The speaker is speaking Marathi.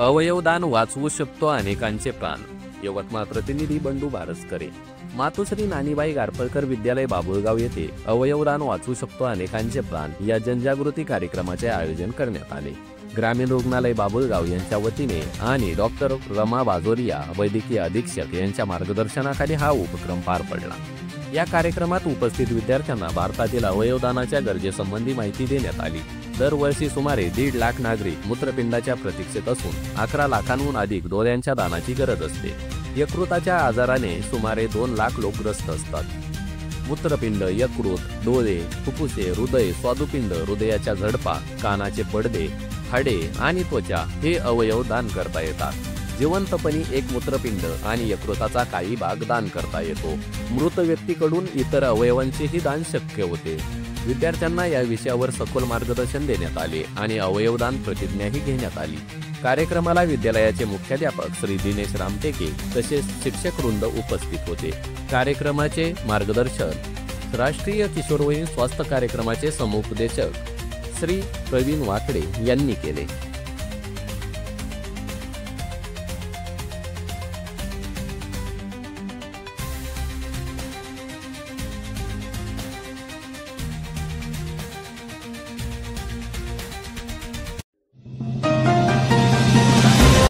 अवयवदान वाचवू शकतो अनेकांचे प्राण. यवतमाळ प्रतिनिधी बंडू बारसकरे. मातोश्री नानीबाई गारफळकर विद्यालय बाबुळगाव येथे अवयवदान वाचवू शकतो अनेकांचे प्राण या जनजागृती कार्यक्रमाचे आयोजन करण्यात आले. ग्रामीण रुग्णालय बाबुळगाव यांच्या वतीने आणि डॉक्टर रमा बाजोरिया वैद्यकीय अधीक्षक यांच्या मार्गदर्शनाखाली हा उपक्रम पार पडला. या कार्यक्रमात उपस्थित विद्यार्थ्यांना भारतातील अवयवदानाच्या गरजेसंबंधी माहिती देण्यात आली. दरवर्षी सुमारे 1.5 लाख नागरिक मूत्रपिंडाच्या प्रतीक्षेत असून 11 लाखांहून अधिक डोळ्यांच्या दानाची गरज असते. यकृताच्या आजाराने सुमारे 2 लाख लोक ग्रस्त असतात. मूत्रपिंड, यकृत, डोळे, फुफ्फुसे, हृदय, स्वादुपिंड, हृदयाच्या झडपा, कानाचे पडदे, हाडे आणि त्वचा हे अवयव दान करता येतात. जिवंतपणी एक मूत्रपिंड आणि यकृताचा काही भाग दान करता येतो. मृत व्यक्तीकडून इतर अवयवांचेही दान शक्य होते. विद्यार्थ्यांना या विषयावर सखोल मार्गदर्शन देण्यात आले आणि अवयवदान प्रतिज्ञाही घेण्यात आली. कार्यक्रमाला विद्यालयाचे मुख्याध्यापक श्री दिनेश रामटेके तसेच शिक्षकवृंद उपस्थित होते. कार्यक्रमाचे मार्गदर्शन राष्ट्रीय किशोरवयीन स्वास्थ्य कार्यक्रमाचे समुपदेशक श्री प्रवीण वाकडे यांनी केले.